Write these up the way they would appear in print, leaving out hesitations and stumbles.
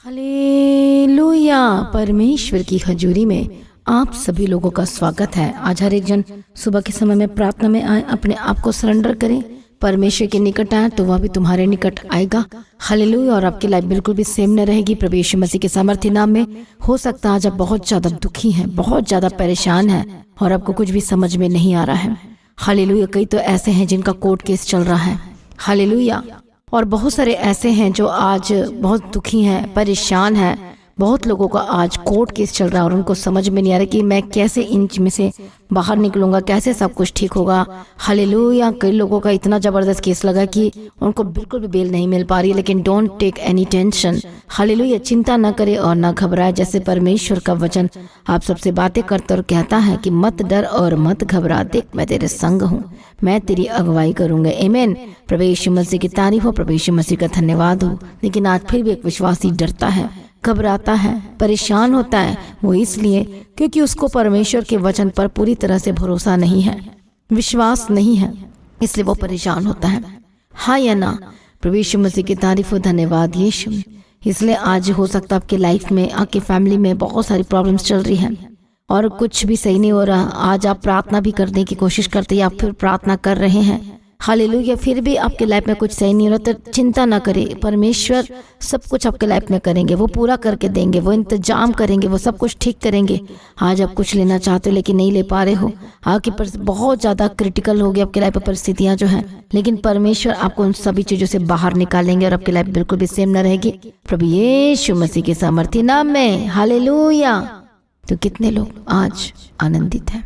Hallelujah. परमेश्वर की हजूरी में आप सभी लोगों का स्वागत है। आज हर एक जन सुबह के समय में प्रार्थना में आए, अपने आप को सरेंडर करें, परमेश्वर के निकट आए तो वह भी तुम्हारे निकट आएगा। हालेलुया। और आपकी लाइफ बिल्कुल भी सेम न रहेगी प्रभु यीशु मसीह के सामर्थ्य नाम में। हो सकता है आज आप बहुत ज़्यादा दुखी हैं, बहुत ज़्यादा परेशान हैं और आपको कुछ भी समझ में नहीं आ रहा है। हालेलुया। कई तो ऐसे हैं जिनका कोर्ट केस चल रहा है। हालेलुया। और बहुत सारे ऐसे हैं जो आज बहुत दुखी हैं, परेशान हैं। बहुत लोगों का आज कोर्ट केस चल रहा है और उनको समझ में नहीं आ रहा कि मैं कैसे इन में से बाहर निकलूंगा, कैसे सब कुछ ठीक होगा। हालेलुया। कई लोगों का इतना ज़बरदस्त केस लगा कि उनको बिल्कुल भी बेल नहीं मिल पा रही। लेकिन don't take any tension. Hallelujah. चिंता ना करे और ना घबराए। जैसे परमेश्वर का वचन आप सबसे बातें करता और कहता है कि मत डर और मत घबरा, देख मैं तेरे संग हूँ, मैं तेरी अगुवाई करूंगा। आमीन। प्रभु यीशु मसीह की तारीफ हो, प्रभु यीशु मसीह का धन्यवाद हो। लेकिन आज फिर भी एक विश्वासी डरता है, घबराता है, परेशान होता है। वो इसलिए क्योंकि उसको परमेश्वर के वचन पर पूरी तरह से भरोसा नहीं है, विश्वास नहीं है, इसलिए वो परेशान होता है। हाँ या ना? प्रभु यीशु मसीह की तारीफ हो, धन्यवाद यीशु। इसलिए आज हो सकता है आपके लाइफ में, आपके फैमिली में बहुत सारी प्रॉब्लम्स चल रही हैं और कुछ भी सही नहीं हो रहा। आज आप प्रार्थना भी करने की कोशिश करते हैं, आप फिर प्रार्थना कर रहे हैं। हालेलुया। फिर भी आपके लाइफ में कुछ सही नहीं हो रहा तो चिंता ना करें। परमेश्वर सब कुछ आपके लाइफ में करेंगे, वो पूरा करके देंगे, वो इंतजाम करेंगे, वो सब कुछ ठीक करेंगे। आज आप कुछ लेना चाहते हो लेकिन नहीं ले पा रहे हो, आपकी बहुत ज़्यादा क्रिटिकल हो गई आपकी लाइफ में परिस्थितियाँ जो हैं, लेकिन परमेश्वर आपको उन सभी चीज़ों से बाहर निकालेंगे और आपकी लाइफ बिल्कुल भी सेम न रहेगी प्रभु यीशु मसीह के सामर्थ्य नाम में। हालेलुया। तो कितने लोग आज आनंदित हैं?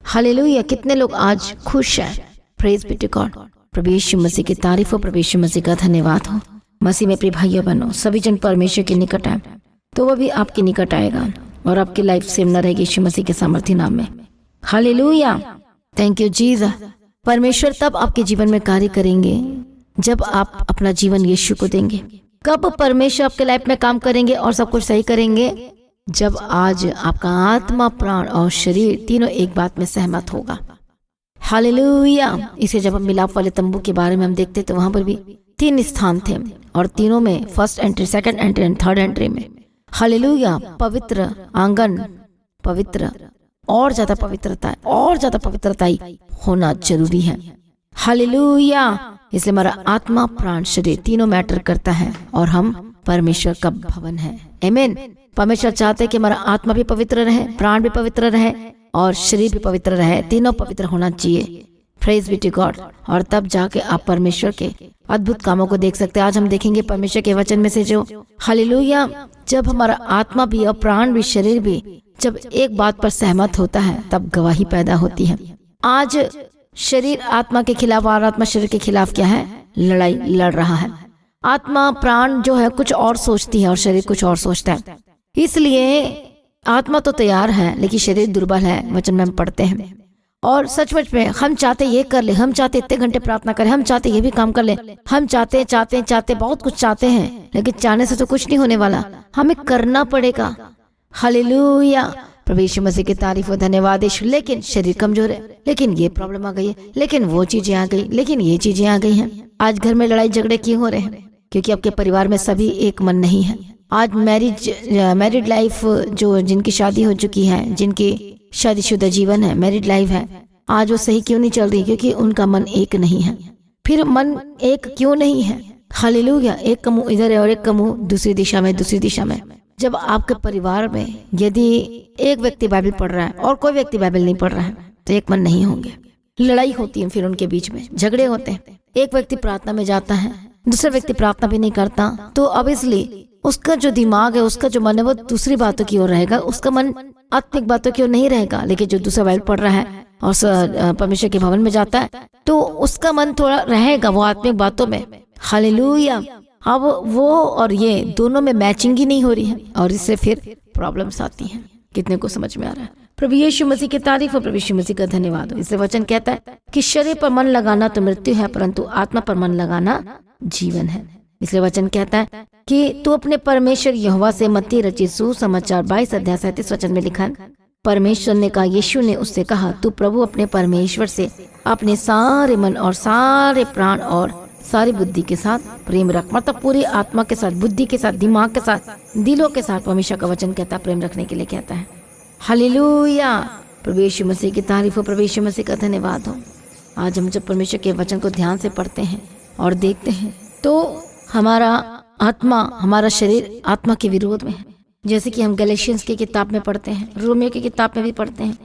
हालेलुया। कितने लोग आज खुश हैं? Praise be to God. प्रभु यीशु मसीह की तारीफ हो, प्रभु यीशु मसीह का धन्यवाद हो। मसीह में प्रिय भाइयों बहनों, सभी जन परमेश्वर के निकट आए तो वह भी आपके निकट आएगा और आपकी लाइफ सेम न रहेगी यीशु मसीह के सामर्थ्य नाम में। हालेलुया। Thank you Jesus. परमेश्वर तब आपके जीवन में कार्य करेंगे जब आप अपना जीवन यीशु को देंगे। कब परमेश्वर आपके लाइफ में काम करेंगे और सब कुछ सही करेंगे? जब आज आपका आत्मा, प्राण और शरीर तीनों एक बात में सहमत होगा। हालेलुया। इसे जब हम मिलाप वाले तंबू के बारे में हम देखते तो वहां पर भी 3 स्थान थे और तीनों में first entry, second entry and third entry में हालेलुया पवित्र आंगन, पवित्र और ज्यादा पवित्रता, और ज्यादा पवित्रता होना जरूरी है। हालेलुया। इसलिए हमारा आत्मा, प्राण, शरीर तीनों मैटर करता है और हम परमेश्वर का भवन है। आमीन। परमेश्वर चाहते हैं कि हमारा आत्मा भी पवित्र रहे, प्राण भी पवित्र रहे और शरीर भी पवित्र रहे, तीनों पवित्र होना चाहिए। Praise be to God. और तब जाके आप परमेश्वर के अद्भुत कामों को देख सकते हैं। आज हम देखेंगे परमेश्वर के वचन में से जो हालेलुया, जब हमारा आत्मा भी और प्राण भी, शरीर भी जब एक बात पर सहमत होता है तब गवाही पैदा होती है। आज शरीर आत्मा के खिलाफ और आत्मा शरीर के खिलाफ क्या है? लड़ाई लड़ रहा है। आत्मा, प्राण जो है कुछ और सोचती है और शरीर कुछ और सोचता है। इसलिए आत्मा तो तैयार है लेकिन शरीर दुर्बल है। वचन में हम पढ़ते हैं और सचमुच में हम चाहते ये कर ले, हम चाहते इतने घंटे प्रार्थना करें, हम चाहते ये भी काम कर ले, हम चाहते बहुत कुछ चाहते हैं, लेकिन चाहने से तो कुछ नहीं होने वाला, हमें करना पड़ेगा। हालेलुया। प्रभु यीशु मसीह की तारीफ हो, धन्यवाद यीशु। लेकिन शरीर कमजोर है, लेकिन ये प्रॉब्लम आ गई है, लेकिन वो चीजें आ गई, लेकिन ये चीजें आ गई हैं। आज घर में लड़ाई झगड़े क्यों हो रहे हैं? क्योंकि आपके परिवार में सभी एक मन नहीं है। आज मैरिड लाइफ जो जिनकी शादी हो चुकी है, जिनकी शादीशुदा जीवन है, मैरिड लाइफ है, आज वो सही क्यों नहीं चल रही? क्योंकि उनका मन एक नहीं है। फिर मन एक क्यों नहीं है? हालेलुया। एक का मुंह इधर है और एक का मुंह दूसरी दिशा में। जब आपके परिवार में यदि एक व्यक्ति बाइबल पढ़ रहा है और कोई व्यक्ति बाइबल नहीं पढ़ रहा है तो एक मन नहीं होंगे, लड़ाई होती है, फिर उनके बीच में झगड़े होते हैं। एक व्यक्ति प्रार्थना में जाता है, दूसरा व्यक्ति प्रार्थना भी नहीं करता, तो अब इसलिए उसका जो दिमाग है, उसका जो मन है वो दूसरी बातों की ओर रहेगा, उसका मन आत्मिक बातों की ओर नहीं रहेगा। लेकिन जो दूसरा बाइबल पढ़ रहा है और परमेश्वर के भवन में जाता है तो उसका मन थोड़ा रहेगा वो आत्मिक बातों में। हालेलुया। अब वो और ये दोनों में मैचिंग ही नहीं हो रही है और इससे फिर प्रॉब्लम्स आती हैं। कितने को समझ में आ रहा है? प्रभु यीशु मसीह की तारीफ हो, प्रभु यीशु मसीह का धन्यवाद हो। इसलिए वचन कहता है कि शरीर पर मन लगाना तो मृत्यु है, परंतु आत्मा पर मन लगाना जीवन है। इसलिए वचन कहता है कि तू अपने परमेश्वर यहोवा से मत्ती रचित सुसमाचार 22 अध्याय 37 वचन में लिखा, परमेश्वर ने कहा, यीशु ने उससे कहा, तू प्रभु अपने परमेश्वर से अपने सारे मन और सारे प्राण और सारी बुद्धि के साथ प्रेम रख, मतलब पूरी आत्मा के साथ, बुद्धि के साथ, दिमाग के साथ, दिलों के साथ परमेश्वर का वचन कहता है प्रेम रखने के लिए कहता है। हालेलुया, प्रभु यीशु मसीह की तारीफ हो, प्रभु यीशु मसीह का धन्यवाद हो। आज हम जब परमेश्वर के वचन को ध्यान से पढ़ते हैं और देखते हैं तो हमारा आत्मा, हमारा शरीर आत्मा के विरोध में है। जैसे कि हम गैलेशियंस की किताब में पढ़ते हैं, रोमियो की किताब में भी पढ़ते हैं।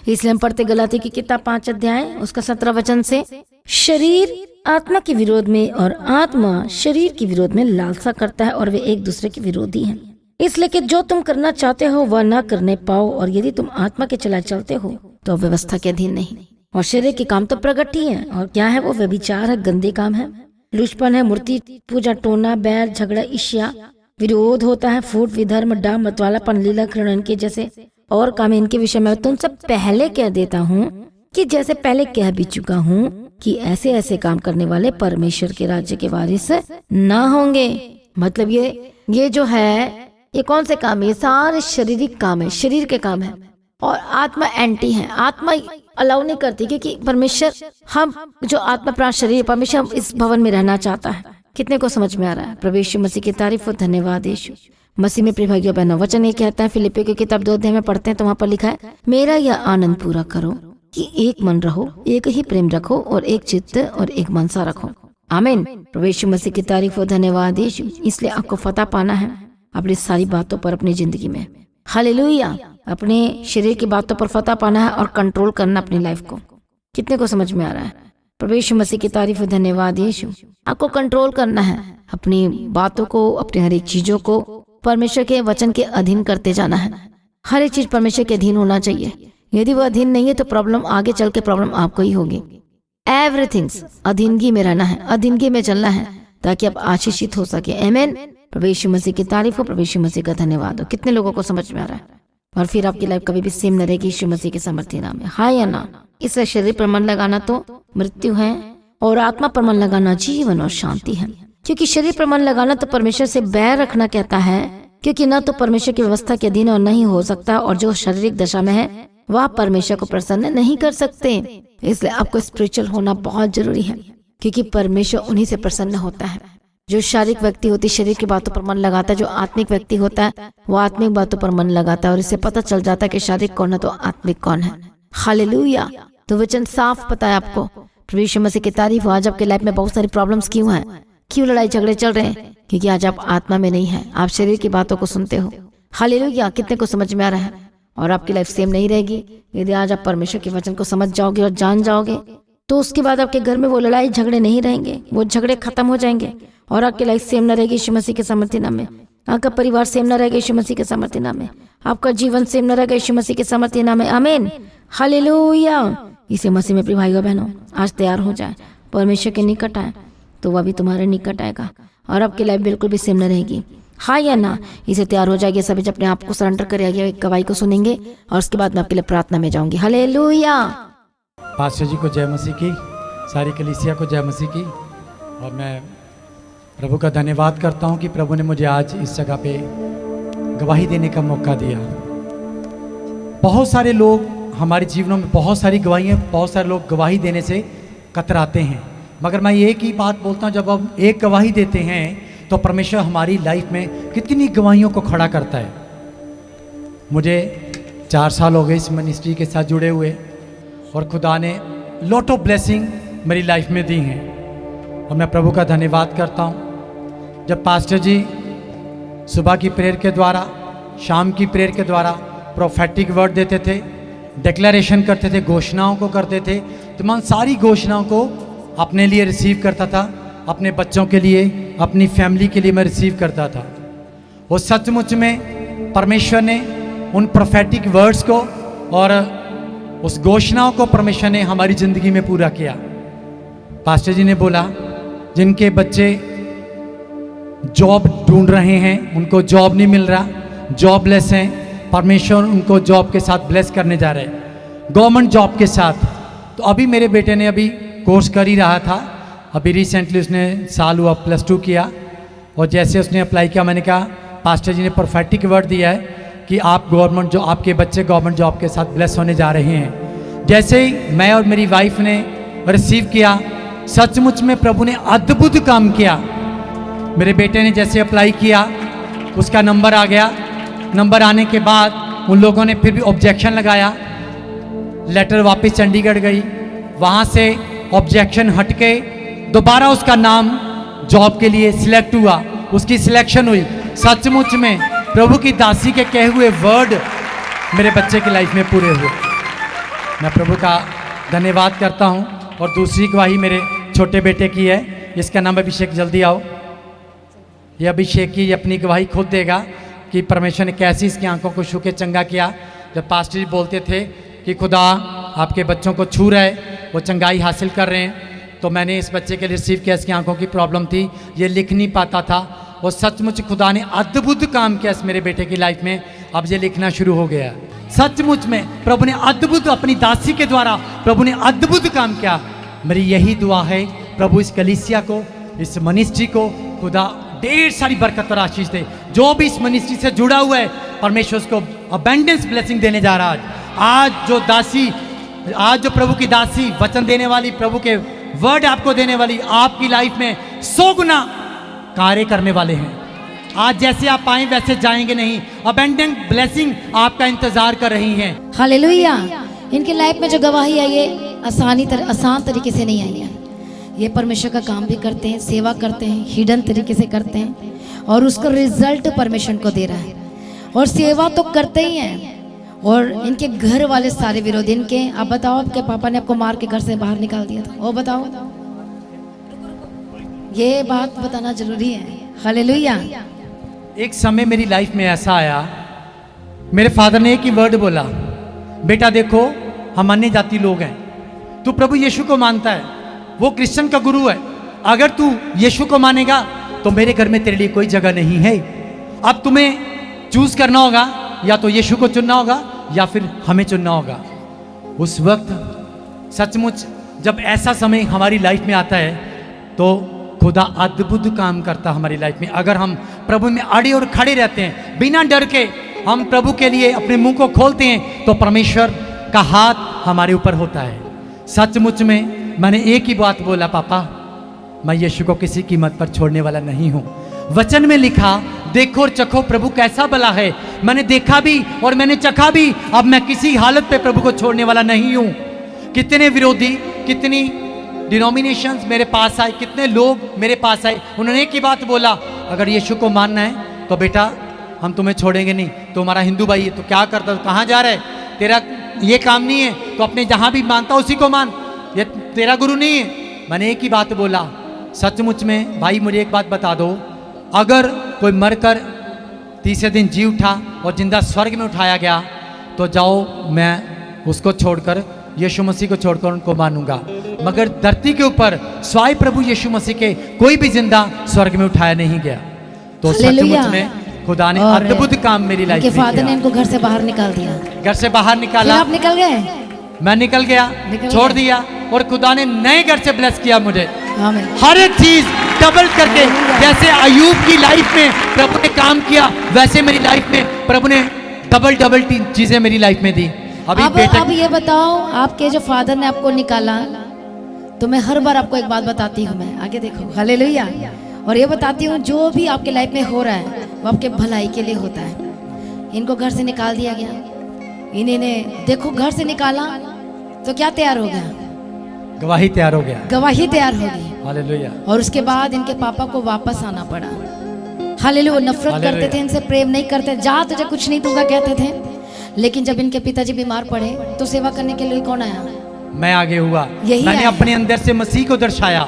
इसलिए हम पढ़ते गलाती की किताब 5 अध्याय उसका 17 वचन से, शरीर आत्मा के विरोध में और आत्मा शरीर के विरोध में लालसा करता है और वे एक दूसरे के विरोधी हैं। इसलिए कि जो तुम करना चाहते हो वह ना करने पाओ, और यदि तुम आत्मा के चला चलते हो तो व्यवस्था के अधीन नहीं। और शरीर के काम तो प्रगट ही है, और क्या है वो? व्यभिचार है, गंदे काम है, लुचपन है, मूर्ति पूजा, टोना, बैर, झगड़ा, ईर्ष्या, विरोध होता है, फूट, विधर्म, डाम, मतवालापन, लीला, घृणन के जैसे और काम। इनके विषय में तुम सब पहले कह देता हूँ कि जैसे पहले कह भी चुका हूँ कि ऐसे ऐसे काम करने वाले परमेश्वर के राज्य के वारिस ना होंगे। मतलब ये जो है, ये कौन से काम है? ये सारे शारीरिक काम है, शरीर के काम है, और आत्मा एंटी है। आत्मा अलाउ नहीं करती, क्योंकि परमेश्वर, हम जो आत्मा प्राण शरीर, परमेश्वर इस भवन में रहना चाहता है। कितने को समझ में आ रहा है? प्रभु यीशु मसीह की तारीफ हो, धन्यवाद यीशु मसीह में। प्रिय भाइयों बहनों, वचन ये कहता है, फिलिप्पियों की किताब 2 अध्याय में पढ़ते हैं तो वहाँ पर लिखा है, मेरा यह आनंद पूरा करो कि एक मन रहो, एक ही प्रेम रखो और एक चित्त और एक मनसा रखो। आमीन। प्रभु यीशु मसीह की तारीफ हो, धन्यवाद यीशु। इसलिए आपको फतह पाना है अपनी सारी बातों पर अपनी जिंदगी में। हालेलुया। अपने शरीर की बातों पर फतह पाना है और कंट्रोल करना अपनी लाइफ को। कितने को समझ में आ रहा है? प्रभु यीशु मसीह की तारीफ हो, धन्यवाद यीशु। आपको कंट्रोल करना है अपनी बातों को, अपनी हर एक चीजों को परमेश्वर के वचन के अधीन करते जाना है। हर एक चीज परमेश्वर के अधीन होना चाहिए। यदि वो अधीन नहीं है तो प्रॉब्लम, आगे चल के प्रॉब्लम आपको ही होगी। एवरीथिंग्स अधीनगी में रहना है, अधीनगी में चलना है, ताकि आप आशीषित हो सके। आमीन। प्रभु यीशु मसीह की तारीफ हो, प्रभु यीशु मसीह का धन्यवाद हो। कितने लोगों को समझ में आ रहा है? और फिर आपकी लाइफ कभी भी सेम न रहेगी यीशु मसीह के सामर्थ्य नाम में। हाँ या ना? इससे शरीर पर मन लगाना तो मृत्यु है, और आत्मा पर मन लगाना जीवन और शांति है। क्योंकि शरीर पर मन लगाना तो परमेश्वर से बैर रखना कहता है, क्योंकि न तो परमेश्वर की व्यवस्था के अधीन और नहीं हो सकता, और जो शारीरिक दशा में है वह परमेश्वर को प्रसन्न नहीं कर सकते। इसलिए आपको स्पिरिचुअल होना बहुत जरूरी है, क्योंकि परमेश्वर उन्हीं से प्रसन्न होता है। जो शारीरिक व्यक्ति होती है शरीर की बातों पर मन लगाता है, जो आत्मिक व्यक्ति होता है वो आत्मिक बातों पर मन लगाता है, और इससे पता चल जाता है कि शारीरिक कौन है तो आत्मिक कौन है। हालेलुया। तो वचन साफ पता है आपको। प्रभु यीशु मसीह की तारीफ हो। आज आपके लाइफ में बहुत सारी प्रॉब्लम्स क्यों हैं? क्यों लड़ाई झगड़े चल रहे हैं? क्योंकि आज आप आत्मा में नहीं है, आप शरीर की बातों को सुनते हो। हालेलुया। कितने को समझ में आ रहा है? और आपकी लाइफ सेम नहीं रहेगी यदि आज आप परमेश्वर के वचन को समझ जाओगे और जान जाओगे, तो उसके बाद आपके घर में वो लड़ाई झगड़े नहीं रहेंगे, वो झगड़े खत्म हो जाएंगे, और आपकी लाइफ सेम न रहेगी यीशु मसीह के सामर्थ्य नाम में। आपका परिवार सेम न रहेगा यीशु मसीह के सामर्थ्य नाम में। आपका जीवन सेम न रहेगा यीशु मसीह के सामर्थ्य नाम में। आमीन। हालेलुया। इसे मसीह में प्रिय भाइयों बहनों, आज तैयार हो जाए, परमेश्वर के निकट आए तो वह भी तुम्हारे निकट आएगा, और आपकी लाइफ बिल्कुल भी सेम न रहेगी। हाँ या ना? इसे तैयार हो जाएगी। सभी अपने आप को सरेंडर करेंगे, एक गवाही को सुनेंगे, और उसके बाद मैं आपके लिए प्रार्थना में जाऊंगी। हालेलुया। पास्टर जी को जय मसीह की, सारी कलीसिया को जय मसीह की। और मैं प्रभु का धन्यवाद करता हूँ कि प्रभु ने मुझे आज इस जगह पे गवाही देने का मौका दिया। बहुत सारे लोग हमारे जीवनों में, बहुत सारी गवाहियाँ, बहुत सारे लोग गवाही देने से कतराते हैं, मगर मैं एक ही बात बोलता हूँ, जब हम एक गवाही देते हैं तो परमेश्वर हमारी लाइफ में कितनी गवाहियों को खड़ा करता है। मुझे 4 साल हो गए इस मिनिस्ट्री के साथ जुड़े हुए, और खुदा ने लॉट ऑफ ब्लेसिंग मेरी लाइफ में दी हैं, और मैं प्रभु का धन्यवाद करता हूँ। जब पास्टर जी सुबह की प्रेयर के द्वारा, शाम की प्रेयर के द्वारा प्रोफेटिक वर्ड देते थे, डिक्लेरेशन करते थे, घोषणाओं को करते थे, तो मैं सारी घोषणाओं को अपने लिए रिसीव करता था, अपने बच्चों के लिए, अपनी फैमिली के लिए मैं रिसीव करता था। वो सचमुच में परमेश्वर ने उन प्रोफेटिक वर्ड्स को और उस घोषणाओं को परमेश्वर ने हमारी ज़िंदगी में पूरा किया। पास्टर जी ने बोला, जिनके बच्चे जॉब ढूंढ रहे हैं, उनको जॉब नहीं मिल रहा, जॉबलेस हैं, परमेश्वर उनको जॉब के साथ ब्लेस करने जा रहे हैं, गवर्नमेंट जॉब के साथ। तो अभी मेरे बेटे ने अभी कोर्स कर ही रहा था, अभी रिसेंटली उसने साल हुआ +2 किया, और जैसे उसने अप्लाई किया, मैंने कहा पास्टर जी ने प्रोफेटिक वर्ड दिया है कि आप गवर्नमेंट जो आपके बच्चे गवर्नमेंट जॉब के साथ ब्लेस होने जा रहे हैं। जैसे ही मैं और मेरी वाइफ ने रिसीव किया, सचमुच में प्रभु ने अद्भुत काम किया। मेरे बेटे ने जैसे अप्लाई किया, उसका नंबर आ गया। नंबर आने के बाद उन लोगों ने फिर भी ऑब्जेक्शन लगाया। लेटर वापस चंडीगढ़ गई, वहाँ से ऑब्जेक्शन हट के दोबारा उसका नाम जॉब के लिए सिलेक्ट हुआ, उसकी सिलेक्शन हुई। सचमुच में प्रभु की दासी के कहे हुए वर्ड मेरे बच्चे की लाइफ में पूरे हुए। मैं प्रभु का धन्यवाद करता हूँ। और दूसरी गवाही मेरे छोटे बेटे की है, इसका नाम अभिषेक। जल्दी आओ। ये अभिषेक की अपनी गवाही खुद देगा कि परमेश्वर ने कैसे इसकी आंखों को छू के चंगा किया। जब पास्टर जी बोलते थे कि खुदा आपके बच्चों को छू रहा है, वो चंगाई हासिल कर रहे हैं, तो मैंने इस बच्चे के लिए रिसीव किया। इसकी आंखों की प्रॉब्लम थी, ये लिख नहीं पाता था। वो सचमुच खुदा ने अद्भुत काम किया इस मेरे बेटे की लाइफ में। अब ये लिखना शुरू हो गया। सचमुच में प्रभु ने अद्भुत, अपनी दासी के द्वारा प्रभु ने अद्भुत काम किया। मेरी यही दुआ है, प्रभु इस कलीसिया को, इस मिनिस्ट्री को खुदा ढेर सारी बरकत और आशीष दे। जो भी इस मिनिस्ट्री से जुड़ा हुआ है, परमेश्वर उसको अबेंडेंस ब्लेसिंग देने जा रहा है। आज जो प्रभु की दासी वचन देने वाली, प्रभु के वर्ड आपको देने वाली, आपकी लाइफ में 100 गुना कार्य करने वाले हैं। आज जैसे आप आए वैसे जाएंगे नहीं। अबेंडेंट ब्लेसिंग आपका इंतजार कर रही हैं। हालेलुया। इनके लाइफ में जो गवाही आई है आसान तरीके से नहीं आई है। ये परमेश्वर का काम भी करते हैं, सेवा करते हैं, हिडन तरीके से करते हैं, और उसका रिजल्ट परमेश्वर को दे रहा है। और सेवा तो करते ही हैं। और इनके घर वाले सारे विरोधी इनके, आप बताओ, आपके पापा ने आपको मार के घर से बाहर निकाल दिया था, वो बताओ। ये बात बताना जरूरी है। हालेलुया। एक समय मेरी लाइफ में ऐसा आया, मेरे फादर ने एक ही वर्ड बोला, बेटा देखो हम अन्य जाति लोग हैं, तू प्रभु यीशु को मानता है, वो क्रिश्चियन का गुरु है, अगर तू यीशु को मानेगा तो मेरे घर में तेरे लिए कोई जगह नहीं है। अब तुम्हें चूज करना होगा, या तो यीशु को चुनना होगा या फिर हमें चुनना होगा। उस वक्त सचमुच जब ऐसा समय हमारी लाइफ में आता है तो खुदा अद्भुत काम करता हमारी लाइफ में। अगर हम प्रभु में अड़े और खड़े रहते हैं, बिना डर के हम प्रभु के लिए अपने मुंह को खोलते हैं, तो परमेश्वर का हाथ हमारे ऊपर होता है। सचमुच में मैंने एक ही बात बोला, पापा मैं यीशु को किसी कीमत पर छोड़ने वाला नहीं हूँ। वचन में लिखा, देखो और चखो प्रभु कैसा भला है। मैंने देखा भी और मैंने चखा भी, अब मैं किसी हालत पे प्रभु को छोड़ने वाला नहीं हूँ। कितने विरोधी, कितनी डिनोमिनेशंस मेरे पास आए, कितने लोग मेरे पास आए, उन्होंने एक ही बात बोला, अगर यीशु को मानना है तो बेटा हम तुम्हें छोड़ेंगे नहीं। तो हमारा हिंदू भाई है तो क्या करता, कहाँ जा रहा है, तेरा ये काम नहीं है तो अपने जहाँ भी मानता उसी को मान, ये तेरा गुरु नहीं है। मैंने एक ही बात बोला, सचमुच में भाई मुझे एक बात बता दो, अगर कोई मरकर तीसरे दिन जी उठा और जिंदा स्वर्ग में उठाया गया तो जाओ, मैं उसको छोड़कर यीशु मसीह को छोड़कर उनको मानूंगा। मगर धरती के ऊपर स्वाय प्रभु यीशु मसीह के कोई भी जिंदा स्वर्ग में उठाया नहीं गया। तो सचमुच में खुदा ने अद्भुत काम मेरी लाइफ में किया। फादर ने इनको घर से बाहर निकाल दिया, घर से बाहर निकाला, आप निकल गए, मैं निकल गया, छोड़ दिया, और खुदा ने नए घर से ब्लेस किया मुझे। आमीन। हर एक चीज डबल करके, जैसे अयूब की लाइफ में प्रभु ने काम किया, वैसे मेरी लाइफ में प्रभु ने डबल चीजें मेरी लाइफ में दी। अब ये बताओ, आपके जो फादर ने आपको निकाला, तो मैं हर बार आपको एक बात बताती हूँ, मैं आगे देखो, हालेलुया, और ये बताती हूँ जो भी आपके लाइफ में हो रहा है वो आपके भलाई के लिए होता है। इनको घर से निकाल दिया गया, इन्हें देखो घर से निकाला तो क्या तैयार हो गया, गवाही तैयार हो गया, गवाही तैयार हो गई, हालेलुया। और उसके बाद इनके पापा को वापस आना पड़ा, हालेलुया। नफरत करते थे इनसे, प्रेम नहीं करते, जा तुझे कुछ नहीं दूंगा कहते थे। लेकिन जब इनके पिताजी बीमार पड़े तो सेवा करने के लिए कौन आया, मैं आगे हुआ। मैंने आया। अपने अंदर से मसीह को दर्शाया,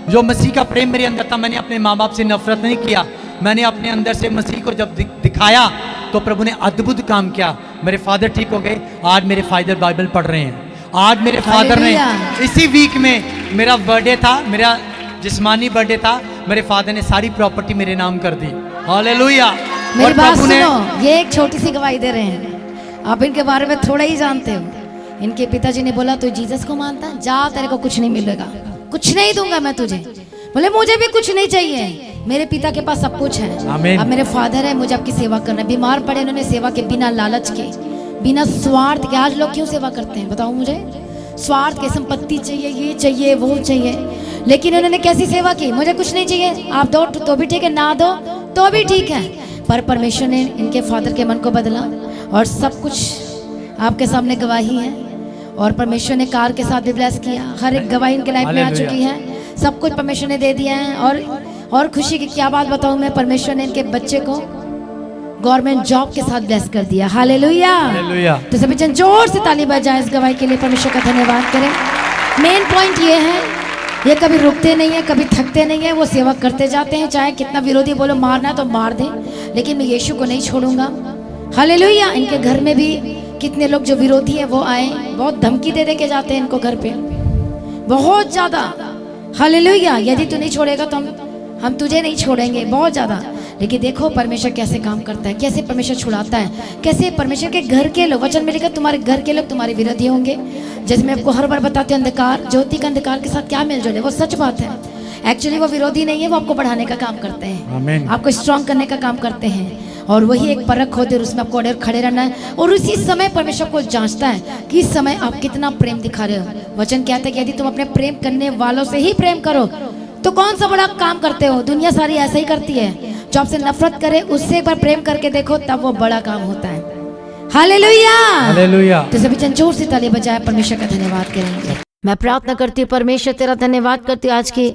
जो मसीह का प्रेम मेरे अंदर था। मैंने अपने माँ बाप से नफरत नहीं किया, मैंने अपने अंदर से मसीह को जब दिखाया तो प्रभु ने अद्भुत काम किया। मेरे फादर ठीक हो गए, आज मेरे फादर बाइबल पढ़ रहे हैं। आज मेरे फादर ने, इसी वीक में मेरा बर्थडे था, मेरा जिस्मानी बर्थडे था, मेरे फादर ने सारी प्रॉपर्टी मेरे नाम कर दी, हालेलुया। मेरी बात सुनो, ये एक छोटी सी गवाही दे रहे हैं, आप इनके बारे में थोड़ा ही जानते हो। इनके पिताजी ने बोला तू जीसस को मानता है, जा तेरे को कुछ नहीं मिलेगा, कुछ नहीं दूंगा मैं तुझे। बोले मुझे भी कुछ नहीं चाहिए, मेरे पिता के पास सब कुछ है। अब मेरे फादर है, मुझे आपकी सेवा करना है। बीमार पड़े, इन्होंने सेवा के बिना लालच के, बिना स्वार्थ के। आज लोग क्यों सेवा करते हैं बताओ मुझे, स्वार्थ के, संपत्ति चाहिए, ये चाहिए, वो चाहिए। लेकिन उन्होंने कैसी सेवा की, मुझे कुछ नहीं चाहिए, आप दो तो भी ठीक है, ना दो तो भी ठीक है, पर परमेश्वर ने इनके फादर के मन को बदला और सब कुछ आपके सामने गवाही है। और परमेश्वर ने कार के साथ भी ब्लेस किया, हर एक गवाही इनके लाइफ में आ चुकी है, सब कुछ परमेश्वर ने दे दिया है। और खुशी की क्या बात बताऊं मैं, परमेश्वर ने इनके बच्चे को गवर्नमेंट जॉब के साथ ब्लेस कर दिया। हालेलुया। तो सभी जन जोर से ताली बजाएं इस गवाही के लिए, परमेश्वर का धन्यवाद करें। मेन पॉइंट ये है, ये कभी रुकते नहीं है, कभी थकते नहीं है, वो सेवा करते जाते हैं, चाहे कितना विरोधी बोलो मारना तो मार दें, लेकिन मैं यीशु को नहीं छोड़ूंगा। हालेलुया। इनके घर में भी कितने लोग जो विरोधी है वो आए, बहुत धमकी दे के जाते हैं इनको घर पे, बहुत ज्यादा। हालेलुया। यदि तू नहीं छोड़ेगा तो हम तुझे नहीं छोड़ेंगे, बहुत ज्यादा। लेकिन देखो परमेश्वर कैसे काम करता है, कैसे परमेश्वर छुड़ाता है, कैसे परमेश्वर के घर के लोग, वचन में लिखा तुम्हारे घर के लोग तुम्हारे विरोधी होंगे। जैसे मैं आपको हर बार बताती हूँ, अंधकार ज्योति का अंधकार के साथ क्या मेलजोल है, वो सच बात है। एक्चुअली वो विरोधी नहीं है, वो आपको बढ़ाने का काम करते हैं, आपको स्ट्रांग करने का काम करते हैं। और वही एक परख होती है, उसमें आपको खड़े रहना है। और उसी समय परमेश्वर को जांचता है कि इस समय आप कितना प्रेम दिखा रहे हो। वचन कहता है कि यदि तुम अपने प्रेम करने वालों से ही प्रेम करो तो कौन सा बड़ा काम करते हो। दुनिया सारी ऐसा ही करती है, जो आपसे नफरत करे उससे एक बार प्रेम करके देखो, तब वो बड़ा काम होता है। हालेलुया। हालेलुया। तो सभी जन जोर से ताली बजाए परमेश्वर का धन्यवाद करेंगे। मैं प्रार्थना करती हूँ परमेश्वर तेरा धन्यवाद करती हूँ आज की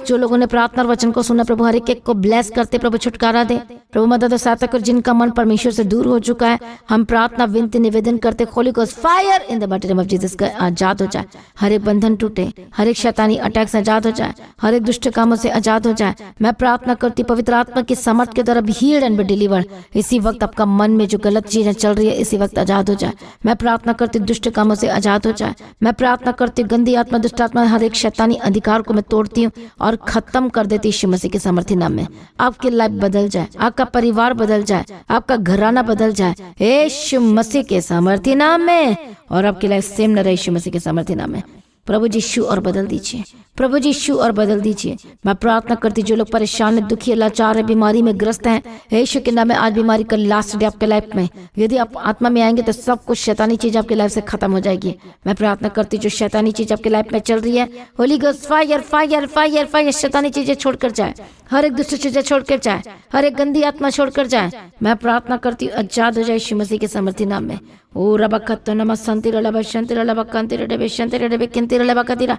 जो लोगों ने प्रार्थना और वचन को सुना, प्रभु हर एक को ब्लेस करते, प्रभु छुटकारा दे, प्रभु मदद और सहायता कर। जिनका मन परमेश्वर से दूर हो चुका है, हम प्रार्थना विनती निवेदन करते, Holi ghost fire in the mighty name of Jesus का आजाद हो जाए, हर एक बंधन टूटे, हर एक शैतानी अटैक से आजाद हो जाए, हर एक दुष्ट कामों से आजाद हो जाए। मैं प्रार्थना करती पवित्र आत्मा की समर्थ के द्वारा be healed and be delivered. इसी वक्त आपका मन में जो गलत चीजें चल रही है, इसी वक्त आजाद हो जाए। मैं प्रार्थना करती दुष्ट कामों से आजाद हो जाए। मैं प्रार्थना करती गंदी आत्मा, दुष्ट आत्मा, हर एक शैतानी अधिकार को मैं तोड़ती हूँ और खत्म कर देती यीशु मसीह के सामर्थ्य नाम में। आपकी लाइफ बदल जाए, आपका परिवार बदल जाए, आपका घराना बदल जाए यीशु मसीह के सामर्थ्य नाम में। और आपकी लाइफ सेम न रहे यीशु मसीह के सामर्थ्य नाम में। प्रभु जी यीशु और बदल दीजिए, प्रभु जी यीशु और बदल दीजिए। मैं प्रार्थना करती जो लोग परेशान है, दुखी है, लाचार है, बीमारी में ग्रस्त हैं, यीशु के नाम में आज बीमारी का लास्ट डे आपके लाइफ में। यदि आप आत्मा में आएंगे तो सब कुछ शैतानी चीज आपकी लाइफ से खत्म हो जाएगी। मैं प्रार्थना करती जो शैतानी चीज आपके लाइफ में चल रही है, holy ghost fire fire fire fire, शैतानी चीजें छोड़कर जाए, हर एक दुष्ट चीजें छोड़कर जाए, हर एक गंदी आत्मा छोड़कर जाए। मैं प्रार्थना करती हूँ आजाद हो जाए यीशु मसीह के सामर्थ्य नाम में। ओ रबकत्तो नमः संति रलबा शंति रलबा कंति रडबे शंति रडबे किंति रलबा कतिरा।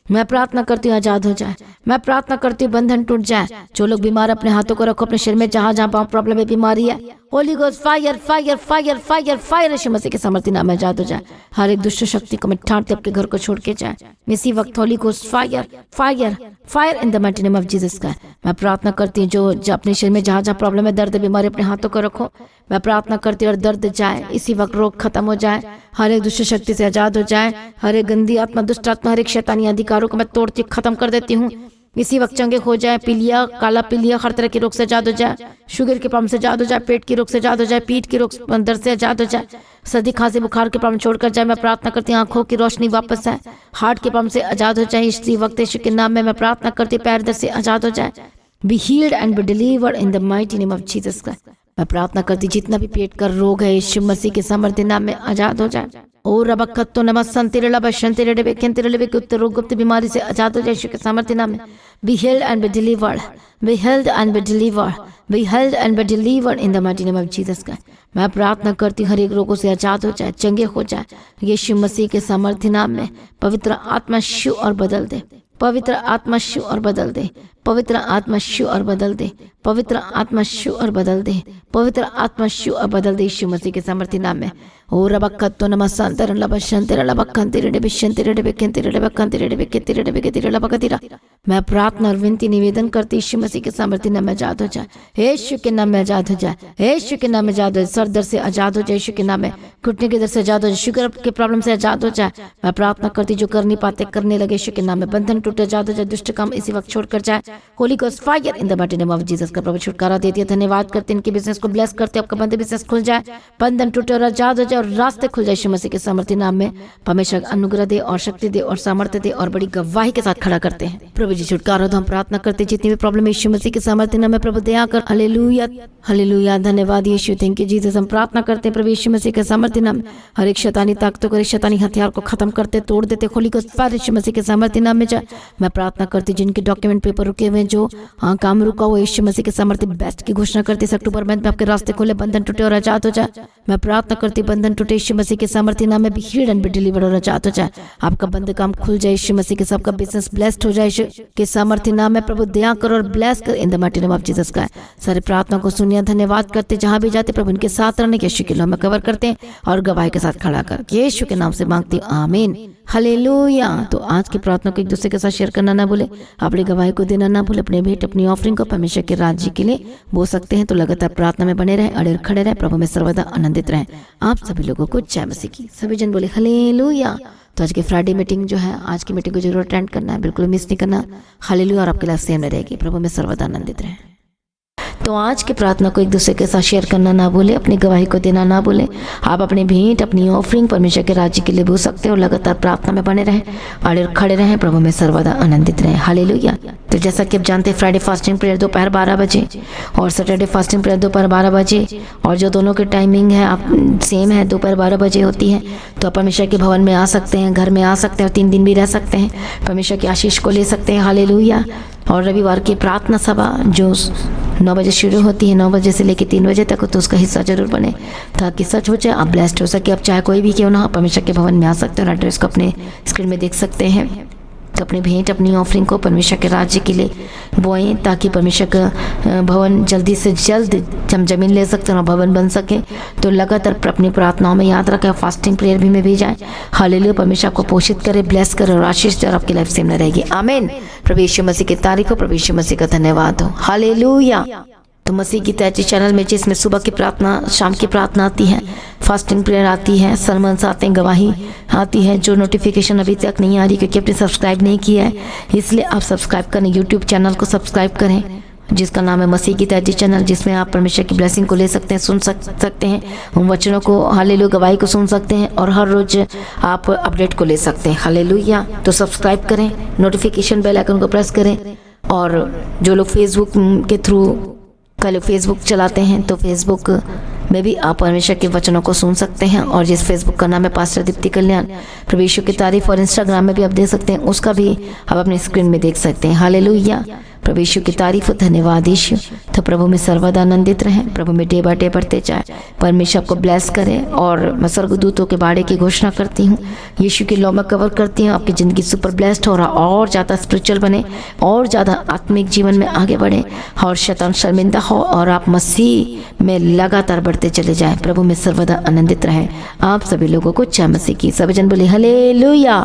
मैं प्रार्थना करती हूँ आजाद हो जाए। मैं प्रार्थना करती हूँ बंधन टूट जाए। जो लोग बीमार, अपने हाथों को रखो अपने शरीर में, जहां जहां पाँव प्रॉब्लम है, बीमारी है, holy ghost fire fire fire fire fire यीशु मसीह के सामर्थ्य नाम में आजाद हो जाए। हर एक दुष्ट शक्ति को मैं ठांटते आपके घर को छोड़ के जाए इसी वक्त। Holi ghost fire fire fire in the mighty name of Jesus का। मैं प्रार्थना करती हूँ जो अपने शरीर में जहां जहां प्रॉब्लम है, दर्द, बीमारी, अपने हाथों को रखो। मैं प्रार्थना करती हूँ और दर्द जाए इसी वक्त, रोग खत्म हो जाए, हर एक दुष्ट शक्ति से आजाद हो जाए, हर एक गंदी आत्मा, दुष्ट आत्मा, हर एक शैतानी अधिकारों को मैं तोड़ती खत्म कर देती हूँ इसी वक्त। चंगे हो जाए, पीलिया, काला पीलिया, हर तरह के रोग से आजाद हो जाए, शुगर के प्रॉब्लम से आजाद हो जाए, पेट की रोग से आजाद हो जाए, पीठ की रोग दर्द से आजाद हो जाए, सर्दी खांसी बुखार के प्रॉब्लम छोड़कर जाए। मैं प्रार्थना करती हूँ आंखों की रोशनी वापस आए, हार्ट के प्रॉब्लम से आजाद हो जाए इसी वक्त यीशु के नाम में। मैं प्रार्थना करती हूँ पैर दर्द से आजाद हो जाए, be healed and be delivered in the mighty name of Jesus Christ. मैं प्रार्थना करती जितना भी पेट का रोग है यीशु मसीह के सामर्थ्य नाम में आजाद हो जाए। ओ रबकत्तो नमः संति रलबा शंति रडबे किंति रलबे, गुप्त रोग, गुप्त बीमारी से आजाद हो जाए यीशु के सामर्थ्य नाम में। Be held and be delivered, be held and be delivered, be held and be delivered in the mighty name of Jesus Christ. मैं प्रार्थना करती हर एक रोगों से आजाद हो जाए, चंगे हो जाए यीशु मसीह के सामर्थ्य नाम में। पवित्र आत्मा छू और बदल दे, पवित्र आत्मा छू और बदल दे, पवित्र आत्मा छू और बदल दे, पवित्र आत्मा छू और बदल दे, पवित्र आत्मा छू और बदल दे यीशु मसीह के सामर्थ्य नाम में। ओ रबकत्तो नमः संतर लबा शंतर लबा कंति रडबे शंति रडबे किंति रडबे कंति रडबे किंति रडबे किंति रडबा कतिरा। मैं प्रार्थना और विनती निवेदन करती यीशु मसीह के सामर्थ्य नाम में आजाद हो जाए, यीशु के नाम में आजाद हो जाए, यीशु के नाम में आजाद हो जाए, सर दर्द से आजाद हो जाए यीशु के नाम में, घुटने के दर्द से आजाद हो जाए, शुगर के प्रॉब्लम से आजाद हो जाए। मैं प्रार्थना करती जो कर नहीं पाते करने लगे यीशु के नाम में, बंधन टूटे आजाद हो जाए, दुष्ट काम इसी वक्त छोड़कर जाए। Holi ghost fire in the mighty name of Jesus का। प्रभु छुटकारा देती है, धन्यवाद करते इनके बिजनेस को ब्लेस करते, आपका बंद बिजनेस खुल जाए, बंधन टूटे और आजाद हो जाए और रास्ते खुल जाए यीशु मसीह के सामर्थ्य नाम में। परमेश्वर अनुग्रह दे और शक्ति दे और सामर्थ्य दे और बड़ी गवाही के साथ खड़ा करते हैं। प्रभु जी छुटकारा दो। हम प्रार्थना करते जितनी भी प्रॉब्लम यीशु मसीह के सामर्थ्य नाम में प्रभु दया कर। हालेलुया हालेलुया, धन्यवाद यीशु, थैंक यू जीसस। हम प्रार्थना करते हैं प्रभु यीशु मसीह के सामर्थ्य नाम में हर एक शैतानी ताकतों को, हर एक शैतानी हथियार को खत्म करते, तोड़ देते, होली को पार यीशु मसीह के सामर्थ्य नाम में जाए। मैं प्रार्थना करती जिनके डॉक्यूमेंट पेपर रुके हुए हैं, जो काम रुका हुआ, यीशु मसीह के सामर्थ्य बेस्ट की घोषणा करती इस अक्टूबर मंथ में आपके रास्ते खोले, बंधन टूटे और आजाद हो जाए। मैं प्रार्थना करती बंधन टूटे यीशु मसीह के सामर्थ्य नाम में, भी हील्ड एंड बी डिलीवर्ड और आजाद हो जाए। आपका बंद काम खुल जाए यीशु मसीह के, सबका बिजनेस ब्लेस्ड हो जाए यीशु के सामर्थ्य नाम में। प्रभु दया कर और ब्लेस कर in the mighty name of Jesus का। सारे प्रार्थना को सुनिए, धन्यवाद करते, जहां भी जाते प्रभु इनके साथ रहने के यीशु के नाम में कवर करते हैं और गवाही के साथ खड़ा कर यीशु के नाम से मांगती हूं, आमीन हालेलुया। तो आज की प्रार्थना को एक दूसरे के साथ शेयर करना ना भूले, अपनी गवाही को देना ना भूले, अपने भेंट अपनी ऑफरिंग को परमेश्वर के राज्य के लिए बो सकते हैं। तो लगातार प्रार्थना में बने रहें, अड़े खड़े रहें, प्रभु में सर्वदा आनंदित रहें। आप सभी लोगों को जय मसीह की। सभी जन बोले हालेलुया। तो आज की फ्राइडे मीटिंग जो है, आज की मीटिंग को जरूर अटेंड करना है, बिल्कुल मिस नहीं करना। हालेलुया, और आपके लाइफ सेम रहेगी। प्रभु में सर्वदा आनंदित रहें। तो आज की प्रार्थना को एक दूसरे के साथ शेयर करना ना भूले, अपनी गवाही को देना ना भूले। आप अपने भेंट अपनी ऑफरिंग परमेश्वर के राज्य के लिए बो सकते हो। लगातार प्रार्थना में बने रहें, अड़े खड़े रहें, प्रभु में सर्वदा आनंदित रहें। हालेलुया। तो जैसा कि आप जानते हैं, फ्राइडे फास्टिंग प्रेयर दोपहर 12 बजे और सैटरडे फास्टिंग प्रेयर दोपहर 12 बजे, और जो दोनों की टाइमिंग है आप सेम है, दोपहर 12 बजे होती है। तो आप परमेश्वर के भवन में आ सकते हैं, घर में आ सकते हैं, 3 दिन भी रह सकते हैं, परमेश्वर की आशीष को ले सकते हैं। हालेलुया। और रविवार की प्रार्थना सभा जो 9 बजे शुरू होती है, 9 बजे से लेकर 3 बजे तक, तो उसका हिस्सा जरूर बने ताकि सच हो जाए, आप ब्लेस्ड हो सके। आप चाहे कोई भी क्यों ना, परमेश्वर के भवन में आ सकते हैं और एड्रेस को अपने स्क्रीन में देख सकते हैं। तो अपने भेंट अपनी ऑफरिंग को परमेश्वर के राज्य के लिए बोएं ताकि परमेश्वर का भवन जल्दी से जल्द हम जमीन ले सकते हैं और भवन बन सके। तो लगातार अपनी प्रार्थनाओं में याद रखें, फास्टिंग प्रेयर भी में भी जाए। हालेलुया। परमेश्वर आपको पोषित करे, ब्लेस करे और आशीष दे और आपकी लाइफ सेम न रहेगी। आमीन। प्रभु यीशु मसीह की तारीफ हो, प्रभु यीशु मसीह का धन्यवाद हो। हालेलुया। तो मसीह की तैयारी चैनल में जिसमें सुबह की प्रार्थना, शाम की प्रार्थना आती है, फास्टिंग प्रेयर आती है, सरमन्स आते हैं, गवाही आती है। जो नोटिफिकेशन अभी तक नहीं आ रही क्योंकि आपने सब्सक्राइब नहीं किया है, इसलिए आप सब्सक्राइब करें, यूट्यूब चैनल को सब्सक्राइब करें जिसका नाम है मसीह की तैयारी चैनल, जिसमें आप परमेश्वर की ब्लेसिंग को ले सकते हैं, सुन सकते हैं, उन वचनों को, हालेलुया, गवाही को सुन सकते हैं और हर रोज आप अपडेट को ले सकते हैं। हालेलुया। तो सब्सक्राइब करें, नोटिफिकेशन बेल आइकन को प्रेस करें। और जो लोग फेसबुक के थ्रू कल फेसबुक चलाते हैं, तो फेसबुक में भी आप परमेश्वर के वचनों को सुन सकते हैं। और जिस फेसबुक का नाम है पास्टर दीप्ति कल्याण, प्रभु यीशु की तारीफ, और इंस्टाग्राम में भी आप देख सकते हैं, उसका भी आप अपने स्क्रीन में देख सकते हैं। हालेलुया। प्रभु यीशु की तारीफ, धन्यवाद यीशु। तो प्रभु में सर्वदा आनंदित रहें, प्रभु में डे बाय डे बढ़ते जाए, परमेश्वर आपको ब्लेस करे। और मैं स्वर्गदूतों के बाड़े की घोषणा करती हूँ, यीशु की लौ में कवर करती हूँ, आपकी ज़िंदगी सुपर ब्लेस्ड हो रहा, और ज़्यादा स्पिरिचुअल बने, और ज़्यादा आत्मिक जीवन में आगे बढ़े, और शैतान शर्मिंदा हो, और आप मसीह में लगातार बढ़ते चले जाएं। प्रभु में सर्वदा आनंदित रहें। आप सभी लोगों को जय मसीह की। सभी जन बोले हालेलुया।